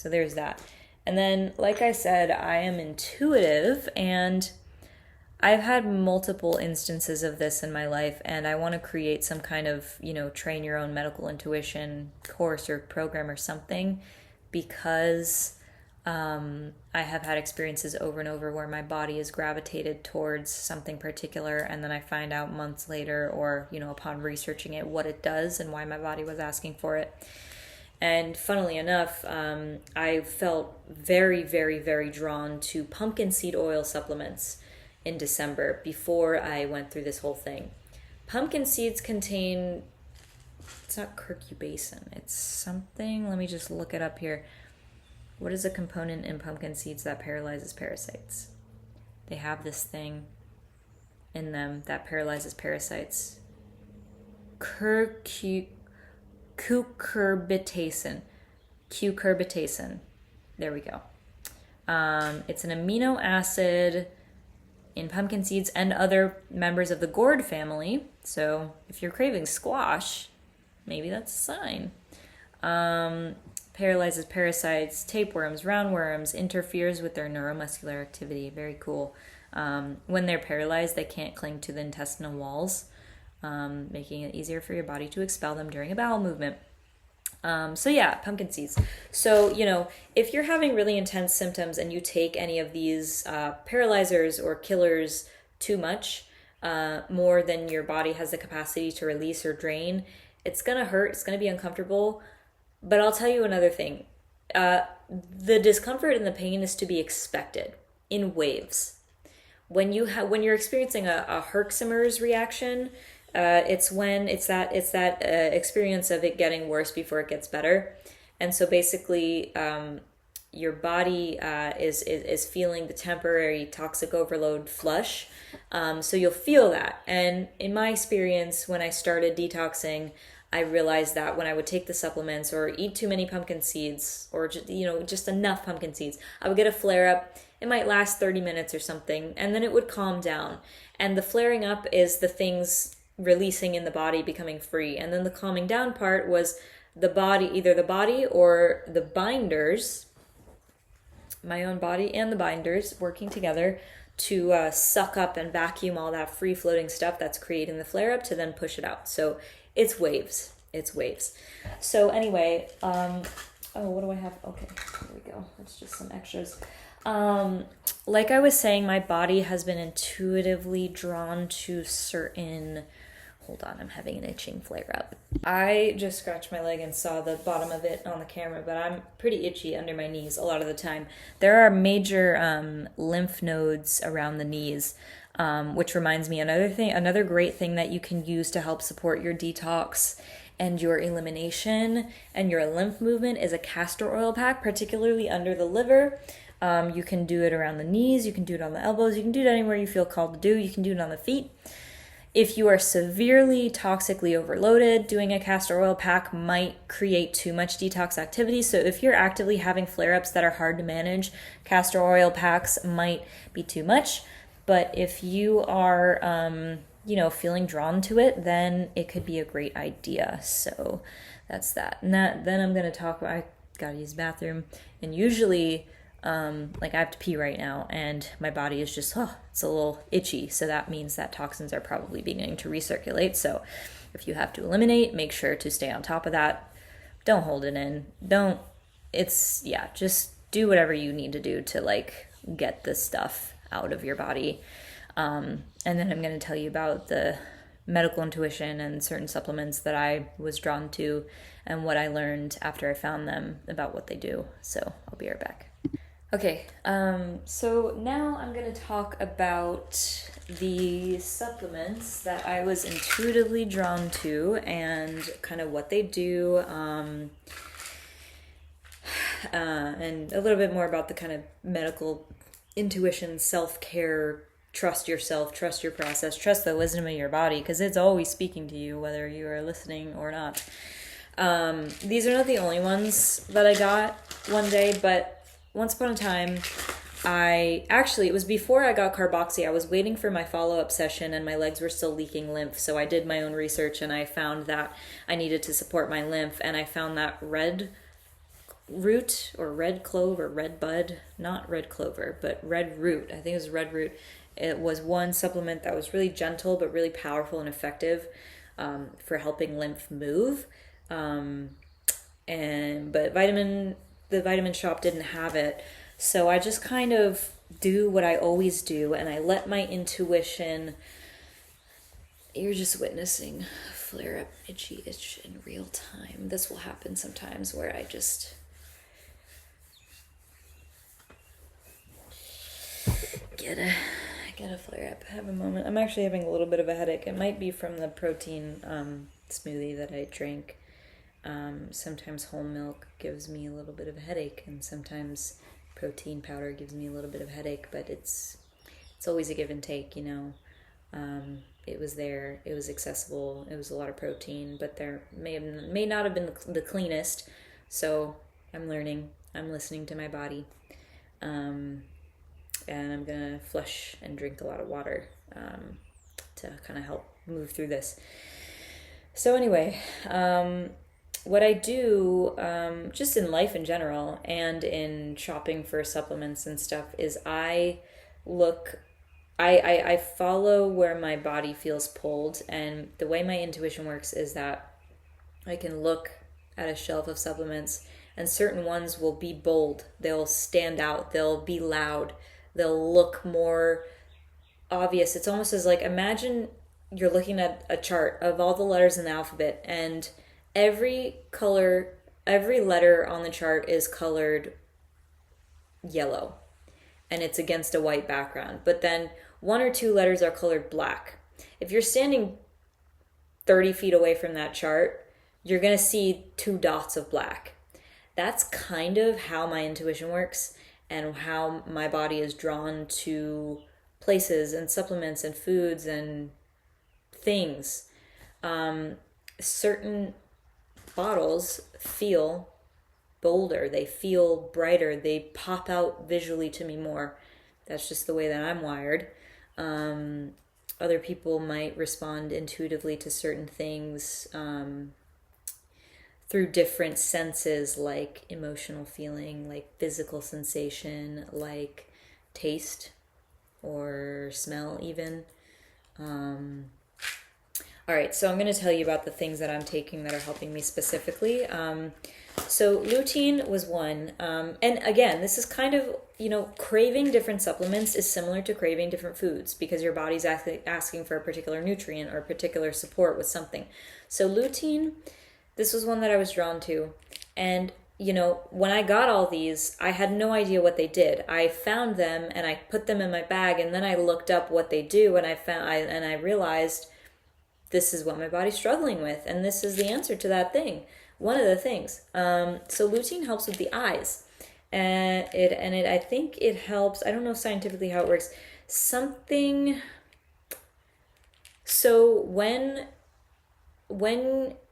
S1: there's that. And then, like I said, I am intuitive, and I've had multiple instances of this in my life, and I want to create some kind of, train your own medical intuition course or program or something, because I have had experiences over and over where my body is gravitated towards something particular, and then I find out months later or, upon researching it, what it does and why my body was asking for it. And funnily enough, I felt very, very, very drawn to pumpkin seed oil supplements in December before I went through this whole thing. Pumpkin seeds contain, it's not curcubasin, it's something, let me just look it up here. What is a component in pumpkin seeds that paralyzes parasites? They have this thing in them that paralyzes parasites. Cucurbitacin. There we go. It's an amino acid in pumpkin seeds and other members of the gourd family. So if you're craving squash, maybe that's a sign. Paralyzes parasites, tapeworms, roundworms, interferes with their neuromuscular activity. Very cool. When they're paralyzed, they can't cling to the intestinal walls, making it easier for your body to expel them during a bowel movement. So yeah, pumpkin seeds. So, if you're having really intense symptoms and you take any of these paralyzers or killers too much, more than your body has the capacity to release or drain, it's going to hurt, it's going to be uncomfortable. But I'll tell you another thing. The discomfort and the pain is to be expected in waves. When you're experiencing a Herxheimer's reaction, it's that experience of it getting worse before it gets better. And so basically, your body is feeling the temporary toxic overload flush. So you'll feel that. And in my experience, when I started detoxing, I realized that when I would take the supplements or eat too many pumpkin seeds, or just enough pumpkin seeds, I would get a flare up. It might last 30 minutes or something, and then it would calm down. And the flaring up is the things releasing in the body, becoming free. And then the calming down part was the body, either the body or the binders, my own body and the binders working together to suck up and vacuum all that free floating stuff that's creating the flare up to then push it out. So it's waves. it's waves. So anyway, oh, what do I have? Okay, here we go. That's just some extras. Like I was saying, my body has been intuitively drawn to certain... Hold on, I'm having an itching flare up. I just scratched my leg and saw the bottom of it on the camera, but I'm pretty itchy under my knees a lot of the time. There are major lymph nodes around the knees, which reminds me another great thing that you can use to help support your detox and your elimination and your lymph movement is a castor oil pack, particularly under the liver. You can do it around the knees, you can do it on the elbows, you can do it anywhere you feel called to do, you can do it on the feet. If you are severely toxically overloaded, doing a castor oil pack might create too much detox activity. So if you're actively having flare-ups that are hard to manage, castor oil packs might be too much. But if you are, feeling drawn to it, then it could be a great idea. So that's that. And then I'm going to talk about, I got to use the bathroom. And usually... I have to pee right now and my body is just, it's a little itchy. So that means that toxins are probably beginning to recirculate. So if you have to eliminate, make sure to stay on top of that. Don't hold it in. Just do whatever you need to do to get this stuff out of your body. And then I'm going to tell you about the medical intuition and certain supplements that I was drawn to and what I learned after I found them about what they do. So I'll be right back. Okay, so now I'm going to talk about the supplements that I was intuitively drawn to and kind of what they do, and a little bit more about the kind of medical intuition, self-care, trust yourself, trust your process, trust the wisdom of your body, because it's always speaking to you, whether you are listening or not. These are not the only ones that I got one day, but once upon a time, it was before I got carboxy. I was waiting for my follow-up session and my legs were still leaking lymph. So I did my own research and I found that I needed to support my lymph. And I found that red root or red clove or red bud, not red clover, but red root. I think it was red root. It was one supplement that was really gentle but really powerful and effective for helping lymph move. But the vitamin shop didn't have it. So I just kind of do what I always do and I let my intuition... You're just witnessing flare up itchy itch in real time. This will happen sometimes where I just get a flare up. Have a moment. I'm actually having a little bit of a headache. It might be from the protein smoothie that I drank. Sometimes whole milk gives me a little bit of a headache and sometimes protein powder gives me a little bit of a headache, but it's always a give and take, It was there, it was accessible, it was a lot of protein, but there may not have been the cleanest, so I'm learning, I'm listening to my body, and I'm gonna flush and drink a lot of water to kind of help move through this. So anyway, what I do, just in life in general and in shopping for supplements and stuff, is I follow where my body feels pulled. And the way my intuition works is that I can look at a shelf of supplements and certain ones will be bold. They'll stand out. They'll be loud. They'll look more obvious. It's almost as imagine you're looking at a chart of all the letters in the alphabet and every letter on the chart is colored yellow and it's against a white background. But then one or two letters are colored black. If you're standing 30 feet away from that chart, you're going to see two dots of black. That's kind of how my intuition works and how my body is drawn to places and supplements and foods and things. Certain bottles feel bolder, they feel brighter, they pop out visually to me more. That's just the way that I'm wired. Other people might respond intuitively to certain things through different senses, like emotional feeling, like physical sensation, like taste or smell even. All right, so I'm going to tell you about the things that I'm taking that are helping me specifically. So lutein was one. And again, this is kind of, craving different supplements is similar to craving different foods because your body's asking for a particular nutrient or particular support with something. So lutein, this was one that I was drawn to. And, when I got all these, I had no idea what they did. I found them and I put them in my bag, and then I looked up what they do, and I realized this is what my body's struggling with, and this is the answer to that thing. One of the things. So lutein helps with the eyes, and I think it helps. I don't know scientifically how it works. Something. So when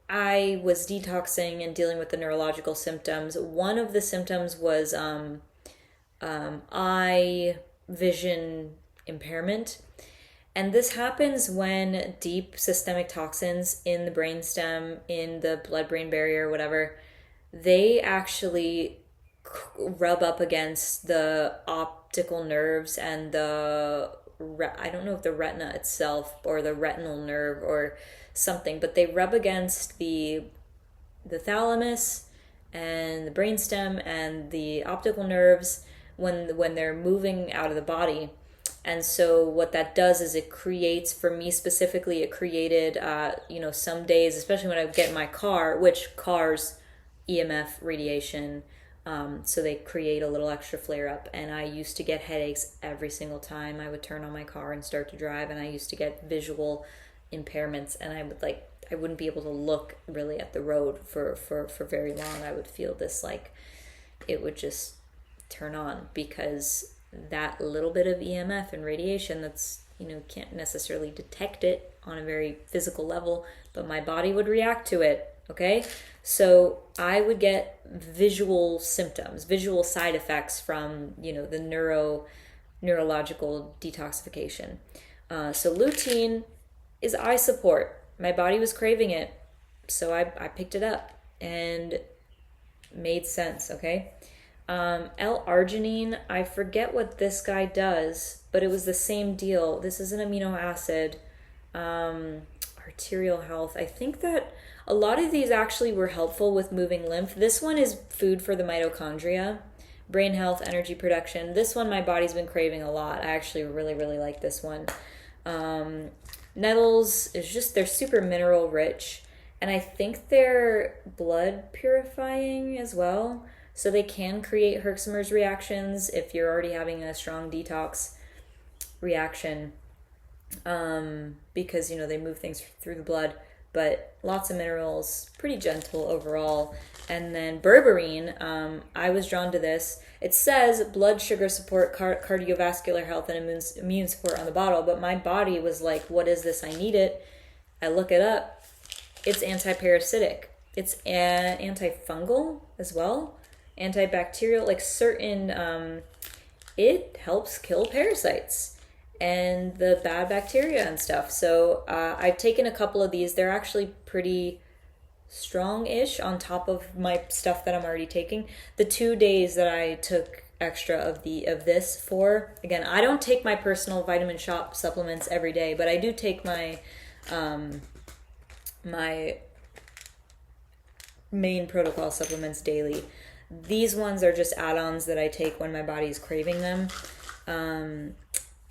S1: I was detoxing and dealing with the neurological symptoms, one of the symptoms was eye vision impairment. And this happens when deep systemic toxins in the brainstem, in the blood-brain barrier, whatever, they actually rub up against the optical nerves and I don't know if the retina itself or the retinal nerve or something, but they rub against the thalamus and the brainstem and the optical nerves when they're moving out of the body. And so what that does is it creates, for me specifically, it created, some days, especially when I get in my car, which cars, EMF radiation, so they create a little extra flare up. And I used to get headaches every single time I would turn on my car and start to drive. And I used to get visual impairments, and I wouldn't be able to look really at the road for very long. I would feel this, it would just turn on because that little bit of EMF and radiation that's, can't necessarily detect it on a very physical level, but my body would react to it, okay? So I would get visual symptoms, visual side effects from, the neurological detoxification. So lutein is eye support. My body was craving it, so I picked it up and made sense, okay? L-arginine, I forget what this guy does, but it was the same deal. This is an amino acid, arterial health. I think that a lot of these actually were helpful with moving lymph. This one is food for the mitochondria, brain health, energy production. This one my body's been craving a lot. I actually really, really like this one. Nettles is just, they're super mineral rich, and I think they're blood purifying as well. So they can create Herxheimer's reactions if you're already having a strong detox reaction, because, they move things through the blood, but lots of minerals, pretty gentle overall. And then berberine, I was drawn to this. It says blood sugar support, cardiovascular health, and immune support on the bottle, but my body was like, what is this? I need it. I look it up. It's anti-parasitic. It's antifungal as well. Antibacterial, certain, it helps kill parasites and the bad bacteria and stuff. So I've taken a couple of these. They're actually pretty strong-ish on top of my stuff that I'm already taking. The 2 days that I took extra of this for, again, I don't take my personal vitamin shop supplements every day, but I do take my my main protocol supplements daily. These ones are just add-ons that I take when my body's craving them.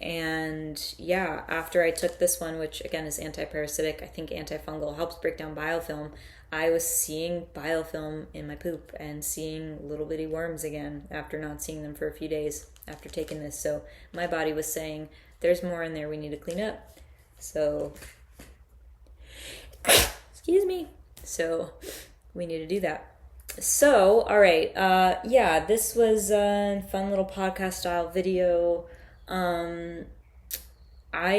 S1: And yeah, after I took this one, which again is anti-parasitic, I think antifungal, helps break down biofilm, I was seeing biofilm in my poop and seeing little bitty worms again after not seeing them for a few days after taking this. So my body was saying, there's more in there we need to clean up. So, excuse me. So we need to do that. So, all right. This was a fun little podcast style video. I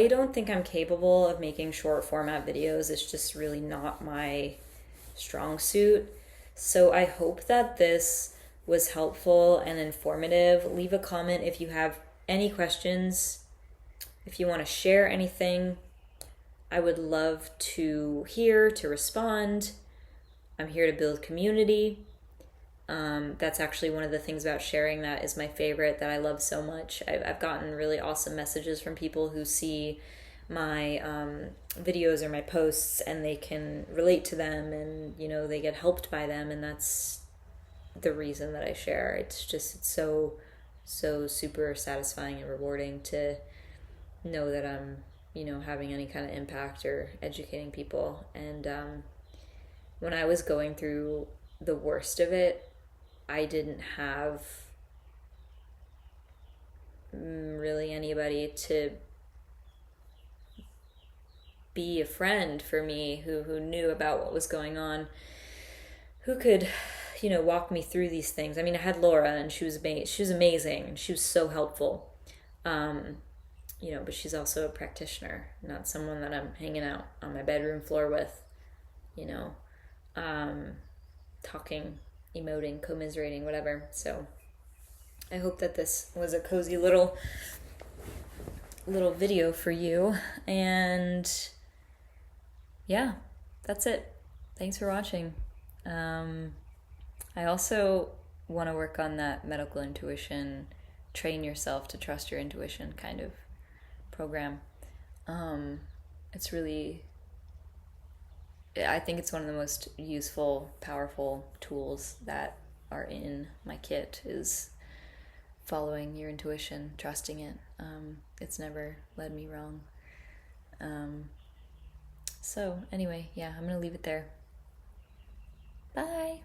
S1: don't think I'm capable of making short format videos. It's just really not my strong suit. So I hope that this was helpful and informative. Leave a comment if you have any questions. If you want to share anything, I would love to hear, to respond. I'm here to build community. That's actually one of the things about sharing that is my favorite, that I love so much. I've gotten really awesome messages from people who see my videos or my posts, and they can relate to them, and they get helped by them, and that's the reason that I share. It's so super satisfying and rewarding to know that I'm having any kind of impact or educating people. And when I was going through the worst of it, I didn't have really anybody to be a friend for me who knew about what was going on, who could walk me through these things. I mean, I had Laura, and she was amazing, and she was so helpful. But she's also a practitioner, not someone that I'm hanging out on my bedroom floor with, talking, emoting, commiserating, whatever. So I hope that this was a cozy little video for you. And yeah, that's it. Thanks for watching. I also want to work on that medical intuition, train yourself to trust your intuition kind of program. It's really, I think it's one of the most useful, powerful tools that are in my kit, is following your intuition, trusting it. It's never led me wrong. So anyway, yeah, I'm gonna leave it there. Bye.